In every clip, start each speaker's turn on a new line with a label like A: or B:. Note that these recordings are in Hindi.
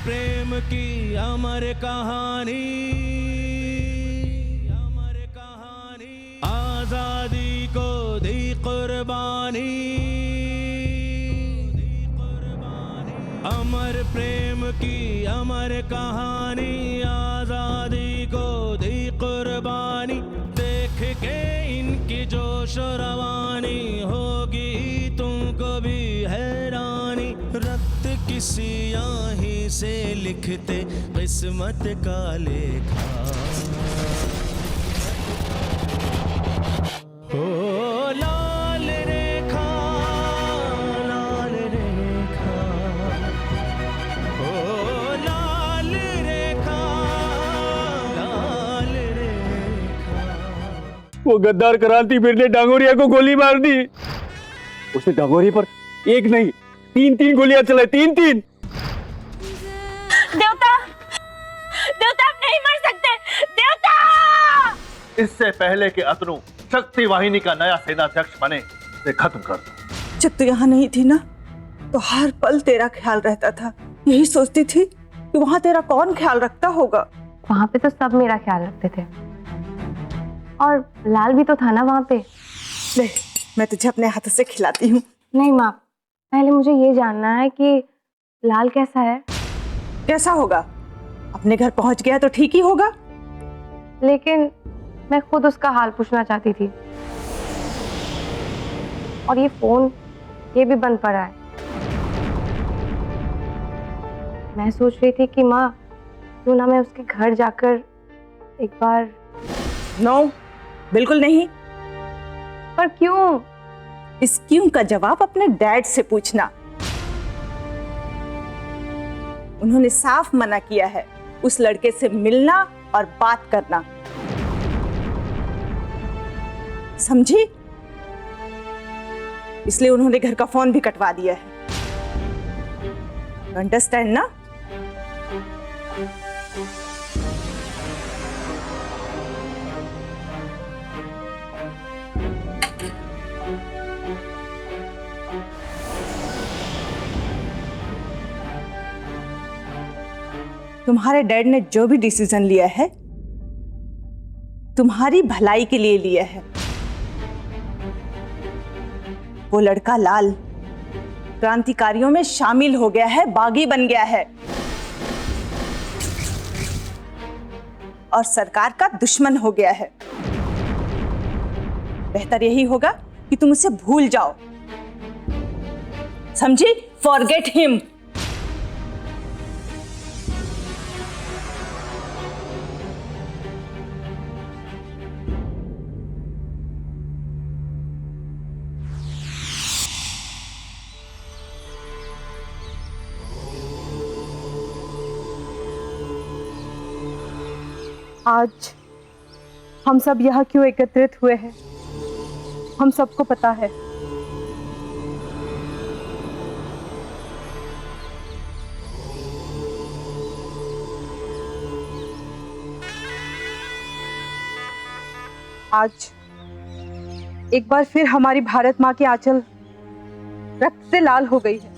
A: प्रेम की अमर कहानी, अमर कहानी, आजादी को दी कुर्बानी, अमर प्रेम की अमर कहानी, आजादी को दी कुर्बानी। देख के इनकी जोश रवानी, होगी तुमको भी हैरानी। रक्त किसी आही से लिखते किस्मत का लेखा, ओ लाल रेखा, लाल रेखा, ओ लाल रेखा, लाल रेखा।
B: वो गद्दार क्रांतिवीर ने डांगोरिया को गोली मार दी। उसने डांगोरिया पर एक नहीं तीन गोलियां चलाई, तीन।
C: देवता, देवता आप नहीं मर सकते, देवता।
D: इससे पहले कि अतनु शक्ति वाहिनी का नया सेनाध्यक्ष बने, इसे खत्म कर दो।
E: जब तू यहाँ नहीं थी ना, तो हर पल तेरा ख्याल रहता था। यही सोचती थी कि वहाँ तेरा कौन ख्याल रखता होगा।
C: वहाँ पे तो सब मेरा ख्याल रखते थे, और लाल भी तो था ना वहाँ पे।
E: ले, मैं तुझे अपने हाथ से खिलाती हूँ।
C: नहीं माँ, पहले मुझे ये जानना है कि लाल कैसा है।
E: कैसा होगा? अपने घर पहुँच गया तो ठीक ही होगा।
C: लेकिन मैं खुद उसका हाल पूछना चाहती थी, और ये फोन ये भी बंद पड़ा है। मैं सोच रही थी कि माँ, क्यों ना मैं उसके घर जाकर एक बार।
E: नो, बिल्कुल नहीं।
C: पर क्यों?
E: इस क्यों का जवाब अपने डैड से पूछना। उन्होंने साफ मना किया है उस लड़के से मिलना और बात करना, समझी? इसलिए उन्होंने घर का फोन भी कटवा दिया है। अंडरस्टैंड ना? तुम्हारे डैड ने जो भी डिसीजन लिया है, तुम्हारी भलाई के लिए लिया है। वो लड़का लाल क्रांतिकारियों में शामिल हो गया है, बागी बन गया है, और सरकार का दुश्मन हो गया है। बेहतर यही होगा कि तुम उसे भूल जाओ, समझी? Forget him.
F: आज हम सब यहाँ क्यों एकत्रित हुए हैं, हम सबको पता है। आज एक बार फिर हमारी भारत माँ की आंचल रक्त से लाल हो गई है।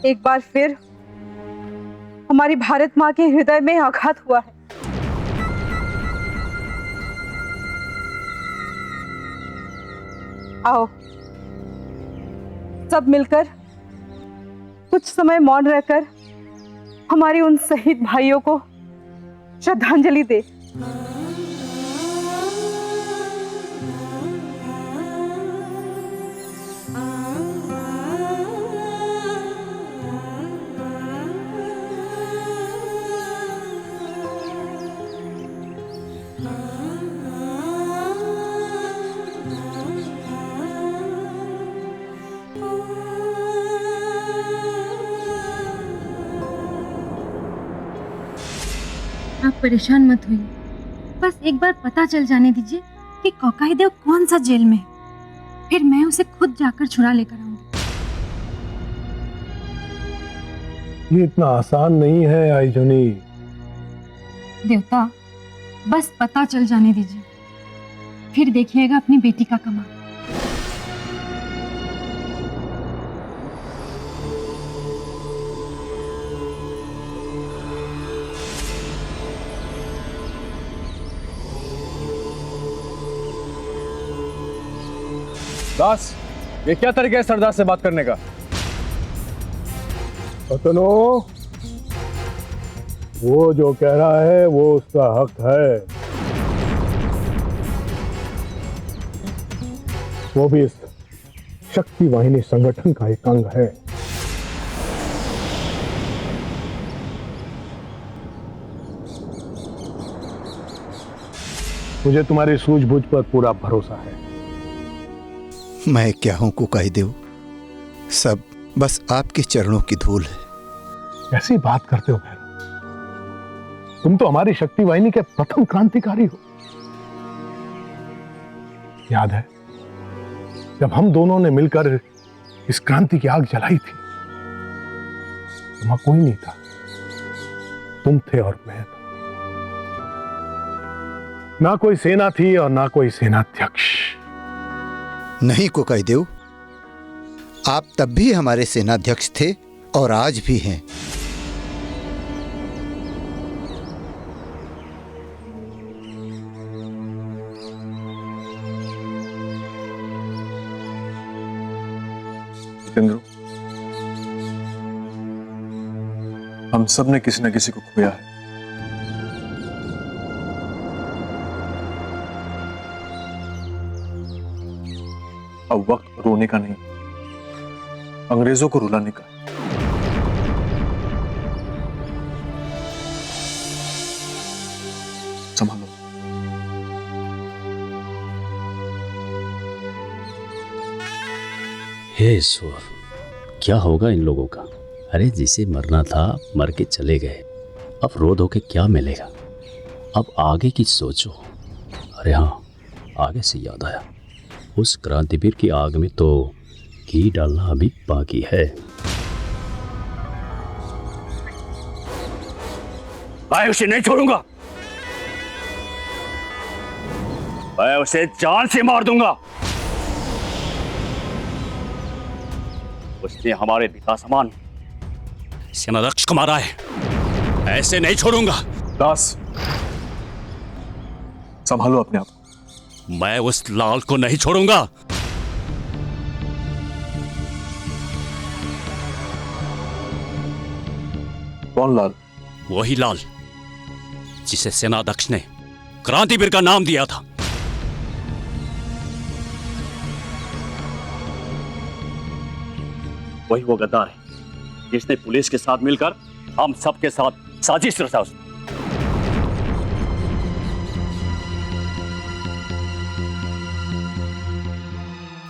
F: एक बार फिर हमारी भारत माँ के हृदय में आघात हुआ है। आओ सब मिलकर कुछ समय मौन रहकर हमारे उन शहीद भाइयों को श्रद्धांजलि दे।
G: आप परेशान मत होइए, बस एक बार पता चल जाने दीजिए कि कोकाई देव कौन सा जेल में है, फिर मैं उसे खुद जाकर छुड़ा लेकर आऊंगी।
H: ये इतना आसान नहीं है आइजोनी।
G: देवता, बस पता चल जाने दीजिए, फिर देखिएगा अपनी बेटी का कमाल।
B: दास, ये क्या तरीका है सरदार से बात करने का?
H: अतनो, वो जो कह रहा है वो उसका हक है। वो भी इस शक्ति वाहिनी संगठन का एक अंग है। मुझे तुम्हारी सूझबूझ पर पूरा भरोसा है।
I: मैं क्या हूं कुकाईदेव, सब बस आपके चरणों की धूल है।
H: कैसी बात करते हो भैरव? तुम तो हमारी शक्ति वाहिनी के प्रथम क्रांतिकारी हो। याद है जब हम दोनों ने मिलकर इस क्रांति की आग जलाई थी, वहां कोई नहीं था, तुम थे और मैं था। ना कोई सेना थी और ना कोई सेनाध्यक्ष।
I: नहीं कुकाईदेव, आप तब भी हमारे सेनाध्यक्ष थे और आज भी हैं।
J: जितेंद्र, हम सब ने किसी न किसी को खोया है। अब वक्त रोने का नहीं, अंग्रेजों को रुलाने का। संभालो।
K: हे ईश्वर, क्या होगा इन लोगों का? अरे जिसे मरना था मर के चले गए, अब रो धो के क्या मिलेगा? अब आगे की सोचो। अरे हाँ, आगे से याद आया, उस क्रांतिवीर की आग में तो घी डालना अभी बाकी है।
B: मैं उसे नहीं छोड़ूंगा, मैं उसे जान से मार दूंगा। उसने हमारे पिता समान सेनाध्यक्ष को मारा है, ऐसे नहीं छोड़ूंगा।
J: दास, संभालो अपने आप को।
K: मैं उस लाल को नहीं छोड़ूंगा।
J: कौन लाल?
K: वही लाल जिसे सेनाध्यक्ष ने क्रांतिवीर का नाम दिया था।
B: वही वो गद्दार है जिसने पुलिस के साथ मिलकर हम सबके साथ साजिश रचा। उसने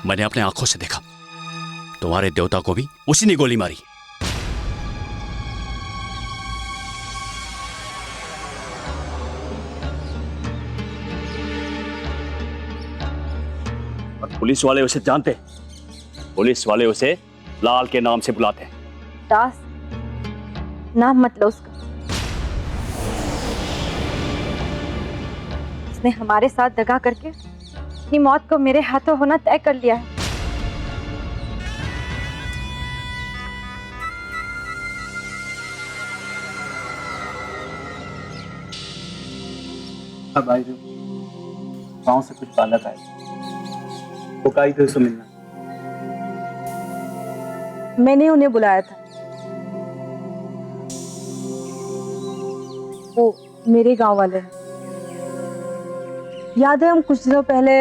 K: मैंने अपने आंखों से देखा, तुम्हारे देवता को भी उसी ने गोली मारी।
B: और पुलिस वाले उसे जानते हैं, पुलिस वाले उसे लाल के नाम से बुलाते हैं।
C: दास, नाम मत लो उसका। उसने हमारे साथ दगा करके अपनी मौत को मेरे हाथों होना तय कर लिया है।
L: अब आई गांव से कुछ बालक आए, कुकाईदेव से मिलना।
E: मैंने उन्हें बुलाया था, वो मेरे गांव वाले हैं। याद है हम कुछ दिनों पहले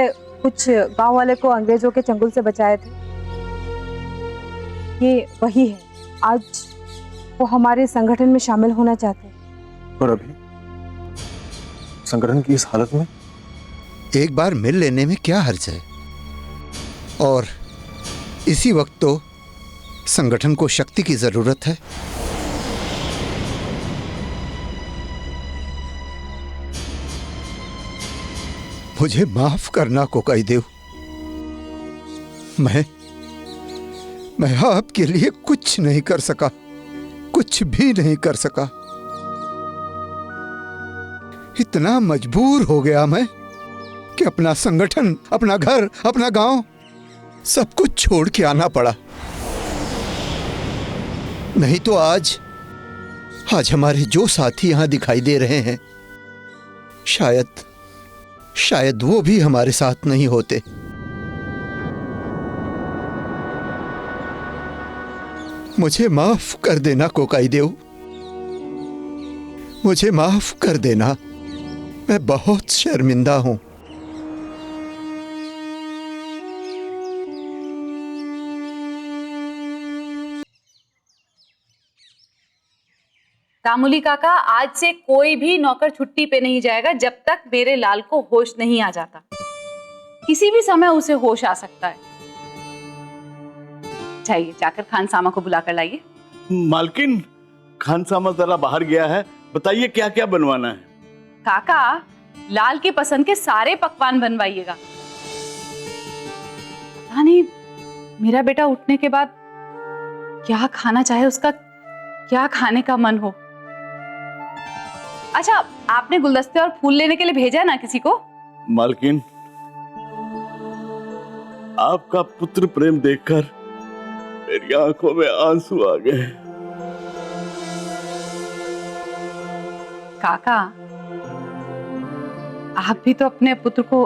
E: कुछ गांव वाले को अंग्रेजों के चंगुल से बचाए थे। ये वही है, आज वो हमारे संगठन में शामिल होना चाहते हैं।
J: पर अभी संगठन की इस हालत में
I: एक बार मिल लेने में क्या हर्ज है? और इसी वक्त तो संगठन को शक्ति की जरूरत है। मुझे माफ करना कुकाईदेव, मैं आपके लिए कुछ नहीं कर सका, कुछ भी नहीं कर सका। इतना मजबूर हो गया मैं कि अपना संगठन, अपना घर, अपना गांव सब कुछ छोड़ के आना पड़ा। नहीं तो आज हमारे जो साथी यहां दिखाई दे रहे हैं, शायद वो भी हमारे साथ नहीं होते। मुझे माफ कर देना कोकाई देव, मुझे माफ कर देना। मैं बहुत शर्मिंदा हूं।
M: तामुली काका, आज से कोई भी नौकर छुट्टी पे नहीं जाएगा जब तक मेरे लाल को होश नहीं आ जाता। किसी भी समय उसे होश आ सकता है। जाइए, जाकर खानसामा को बुला कर लाइए।
N: मालकिन, खानसामा जरा बाहर गया है, बताइए क्या क्या बनवाना है।
M: काका, लाल की पसंद के सारे पकवान बनवाइएगा। पता नहीं मेरा बेटा उठने के बाद क्या खाना चाहे, उसका क्या खाने का मन हो। अच्छा, आपने गुलदस्ते और फूल लेने के लिए भेजा है ना किसी को?
N: मालकिन, आपका पुत्र प्रेम देखकर मेरी आंखों में आंसू आ गए।
M: काका, आप भी तो अपने पुत्र को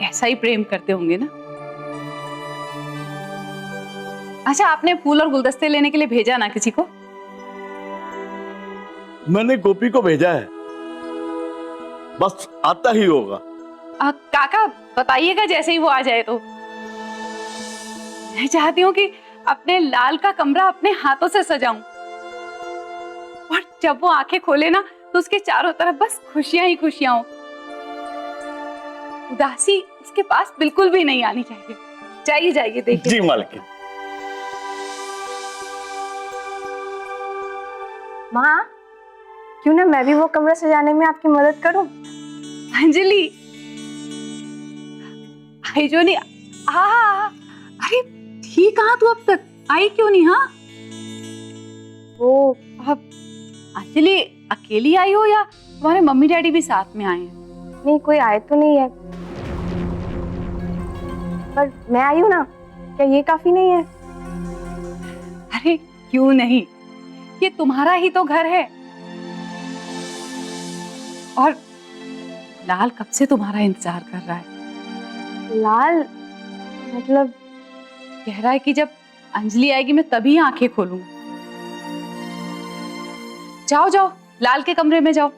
M: ऐसा ही प्रेम करते होंगे ना? अच्छा, आपने फूल और गुलदस्ते लेने के लिए भेजा ना किसी को?
N: मैंने गोपी को भेजा है, बस आता ही होगा।
M: काका, बताइएगा जैसे ही वो आ जाए तो। मैं चाहती हूँ कि अपने लाल का कमरा अपने हाथों से सजाऊं, और जब वो आंखें खोले ना तो उसके चारों तरफ बस खुशियां ही खुशियां हो। उदासी उसके पास बिल्कुल भी नहीं आनी चाहिए। जाइए जाइए, देखिए।
N: जी मालकिन।
C: माँ, क्यों ना मैं भी वो कमरा सजाने में आपकी मदद करूं?
M: अंजलि, आई जो नहीं। अरे ठीक, कहाँ तू अब तक आई क्यों नहीं? हाँ,
C: वो
M: अब अंजलि अकेली आई हो या तुम्हारे मम्मी डैडी भी साथ में आए हैं?
C: नहीं, कोई आए तो नहीं है, पर मैं आई हूँ ना, क्या ये काफी नहीं है?
M: अरे क्यों नहीं, ये तुम्हारा ही तो घर है। और लाल कब से तुम्हारा इंतजार कर रहा है।
C: लाल मतलब?
M: कह रहा है कि जब अंजलि आएगी मैं तभी आंखें खोलूंगा। जाओ जाओ, लाल के कमरे में जाओ।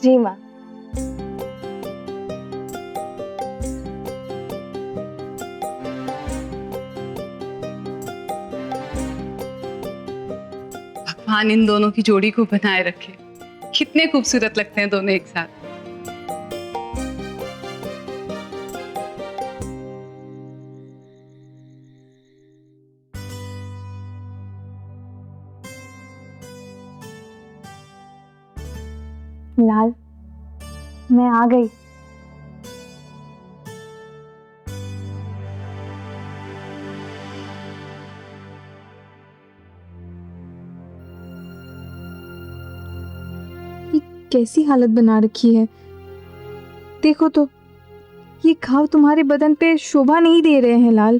C: जी माँ।
M: भगवान इन दोनों की जोड़ी को बनाए रखे। कितने खूबसूरत लगते हैं दोनों एक साथ।
C: लाल, मैं आ गई।
O: कैसी हालत बना रखी है, देखो तो, ये घाव तुम्हारे बदन पे शोभा नहीं दे रहे हैं लाल।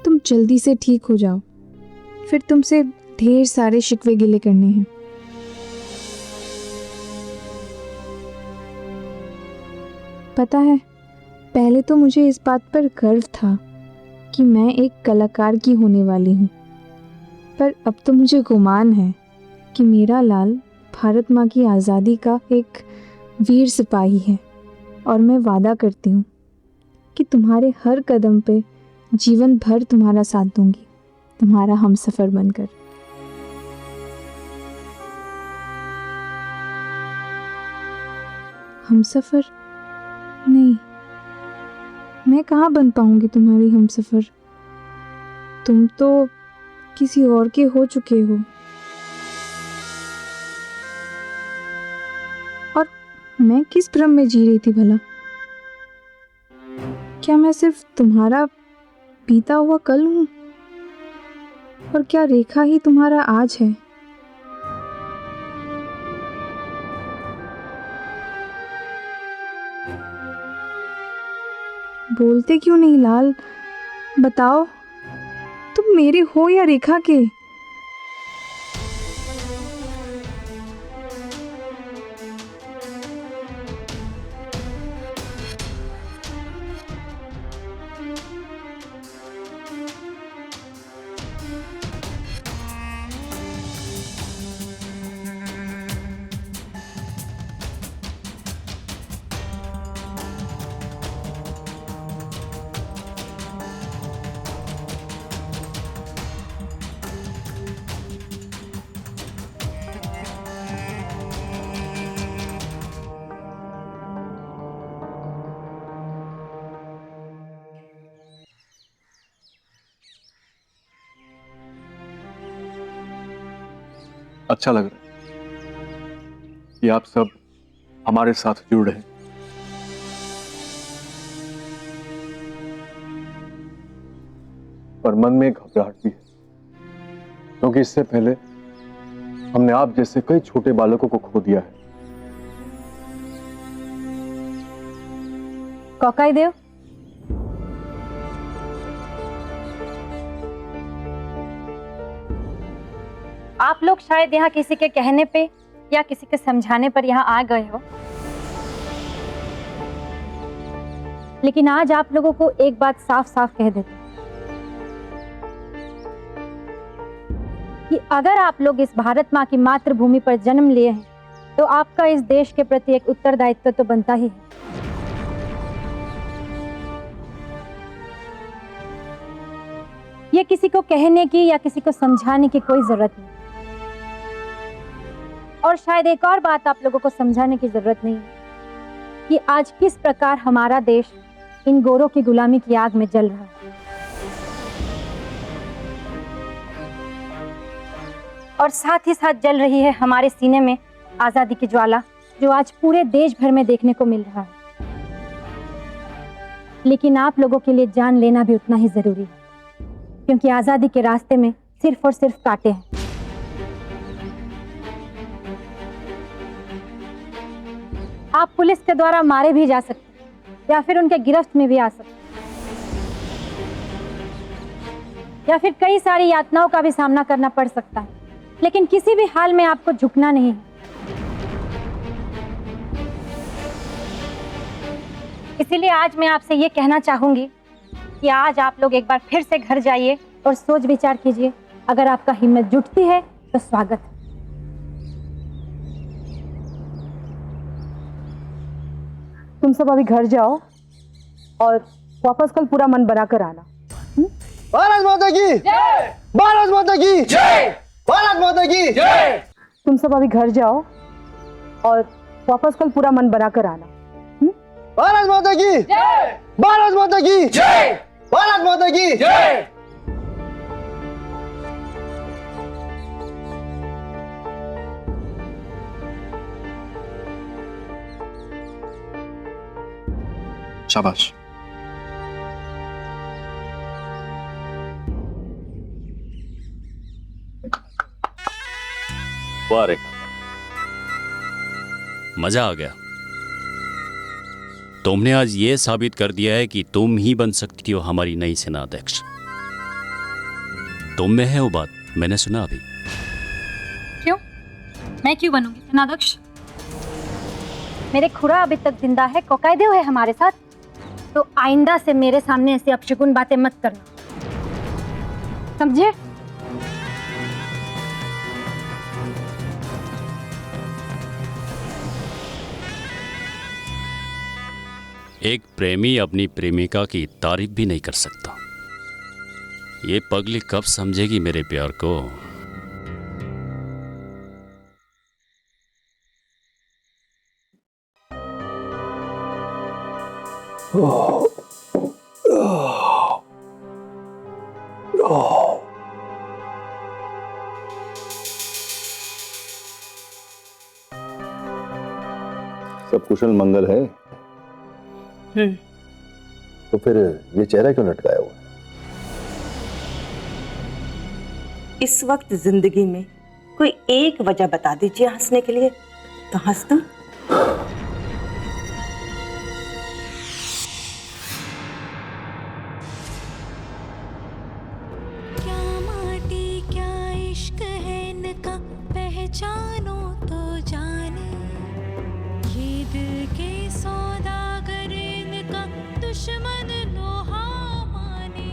O: तुम जल्दी से ठीक हो जाओ, फिर तुमसे ढेर सारे शिकवे गिले करने हैं। पता है, पहले तो मुझे इस बात पर गर्व था कि मैं एक कलाकार की होने वाली हूँ, पर अब तो मुझे गुमान है कि मेरा लाल भारत माँ की आज़ादी का एक वीर सिपाही है। और मैं वादा करती हूँ कि तुम्हारे हर कदम पे जीवन भर तुम्हारा साथ दूंगी, तुम्हारा हमसफ़र बनकर। हमसफ़र नहीं, मैं कहाँ बन पाऊंगी तुम्हारी हमसफ़र। तुम तो किसी और के हो चुके हो, और मैं किस भ्रम में जी रही थी भला? क्या मैं सिर्फ तुम्हारा बीता हुआ कल हूं? और क्या रेखा ही तुम्हारा आज है? बोलते क्यों नहीं लाल? बताओ, तुम मेरे हो या रेखा के?
J: अच्छा लग रहा है कि आप सब हमारे साथ जुड़ रहे हैं। पर मन में घबराहट भी है, क्योंकि इससे पहले हमने आप जैसे कई छोटे बालकों को खो दिया है।
G: कौकाई देव, आप लोग शायद यहाँ किसी के कहने पे या किसी के समझाने पर यहाँ आ गए हो, लेकिन आज आप लोगों को एक बात साफ साफ कह देती कि अगर आप लोग इस भारत माँ की मातृभूमि पर जन्म लिए हैं तो आपका इस देश के प्रति एक उत्तरदायित्व तो बनता ही है। ये किसी को कहने की या किसी को समझाने की कोई जरूरत नहीं, और शायद एक और बात आप लोगों को समझाने की जरूरत नहीं है कि आज किस प्रकार हमारा देश इन गोरों की गुलामी की आग में जल रहा है। और साथ ही साथ जल रही है हमारे सीने में आजादी की ज्वाला, जो आज पूरे देश भर में देखने को मिल रहा है। लेकिन आप लोगों के लिए जान लेना भी उतना ही जरूरी है, क्योंकि आजादी के रास्ते में सिर्फ और सिर्फ कांटे हैं। आप पुलिस के द्वारा मारे भी जा सकते हैं, या फिर उनके गिरफ्त में भी आ सकते हैं, या फिर कई सारी यातनाओं का भी सामना करना पड़ सकता है, लेकिन किसी भी हाल में आपको झुकना नहीं है। इसीलिए आज मैं आपसे ये कहना चाहूंगी कि आज आप लोग एक बार फिर से घर जाइए और सोच विचार कीजिए। अगर आपका हिम्मत जुटती है तो स्वागत है।
F: तुम सब अभी घर जाओ और वापस कल पूरा मन बना कर आना।
A: भारत माता की जय! भारत माता की जय! भारत माता की जय!
F: तुम सब अभी घर जाओ और वापस कल पूरा मन बना कर आना।
A: भारत माता की जय! भारत माता की जय! भारत माता की जय!
J: शाबाश।
K: वाह रेखा, मजा आ गया। तुमने आज ये साबित कर दिया है कि तुम ही बन सकती हो हमारी नई सेनाध्यक्ष। तुम में है वो बात, मैंने सुना अभी।
G: क्यों? मैं क्यों बनूंगी सेनाध्यक्ष? मेरे खुरा अभी तक जिंदा है, कोकाईदेव है हमारे साथ, तो आइंदा से मेरे सामने ऐसी अपशगुन बातें मत करना, समझे?
K: एक प्रेमी अपनी प्रेमिका की तारीफ भी नहीं कर सकता। ये पगली कब समझेगी मेरे प्यार को?
D: सब कुशल मंगल है? तो फिर ये चेहरा क्यों लटकाया हुआ?
E: इस वक्त जिंदगी में कोई एक वजह बता दीजिए हंसने के लिए, तो हंस दूं।
P: क्या माटी क्या इश्क है इनका, पहचानो तो जाने, ये दिल के सौदागर इनका दुश्मन लोहा माने।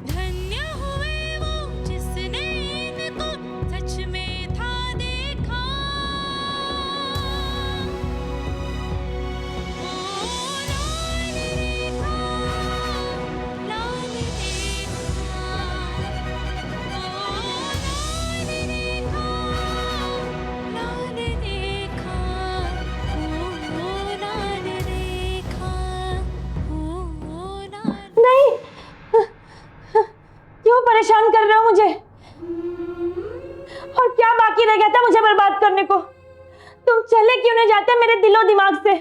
P: धन्य हुए वो जिसने इनको सच में था देखा,
E: जाते हैं मेरे दिलो दिमाग से।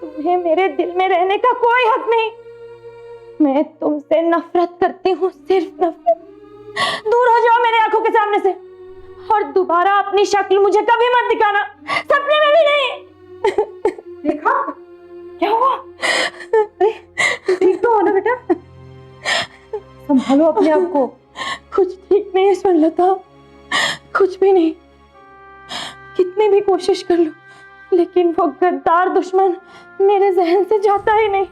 E: तुम्हें मेरे दिल में रहने का कोई हक नहीं। मैं तुमसे नफरत करती हूँ, सिर्फ नफरत। दूर हो जाओ मेरे आंखों के सामने से, और दोबारा अपनी शक्ल मुझे कभी मत दिखाना, सपने में भी नहीं।
F: देखा
E: क्या हुआ?
F: अरे ठीक तो हो ना बेटा, संभालो अपने आप को।
E: कुछ ठीक नहीं है स्वर्णलता, कुछ भी नहीं। कितनी भी कोशिश कर लो, लेकिन वो गद्दार दुश्मन मेरे जहन से जाता ही नहीं।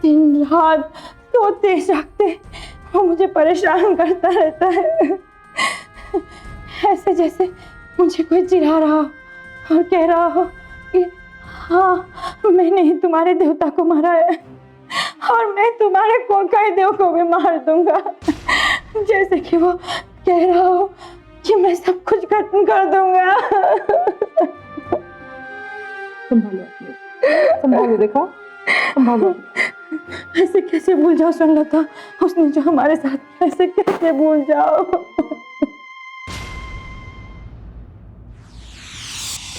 E: दिन रात सोते जागते वो मुझे परेशान करता रहता है, ऐसे जैसे मुझे कोई चिढ़ा रहा हो और कह रहा हो कि हाँ मैंने ही तुम्हारे देवता को मारा है और मैं तुम्हारे कोकाई देव को भी मार दूंगा। जैसे कि वो कह रहा हो कि मैं सब कुछ खत्म कर दूंगा।
F: संभालो संभालो, देखा संभालो।
E: ऐसे कैसे भूल जाओ स्वर्णलता, उसने जो हमारे साथ किया, ऐसे कैसे भूल जाओ।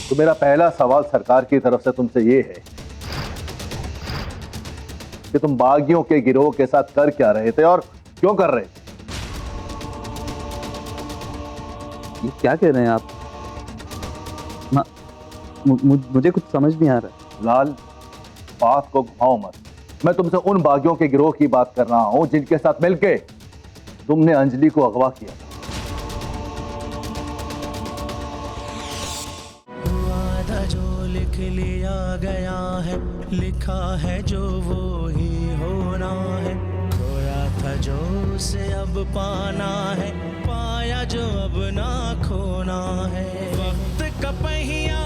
D: तो मेरा पहला सवाल सरकार की तरफ से तुमसे ये है कि तुम बागियों के गिरोह के साथ कर क्या रहे थे और क्यों कर रहे थे?
L: ये क्या कह रहे हैं आप? मुझे कुछ समझ नहीं आ रहा।
D: लाल, बात को घुमाओ मत। मैं तुमसे उन बागियों के गिरोह की बात कर रहा हूं जिनके साथ मिलके तुमने अंजलि को अगवा किया।
Q: वादा जो लिख लिया गया है, लिखा है जो वो ही होना है। खोया था जो उसे अब पाना है, पाया जो अब ना खोना है। वक्त का पहिया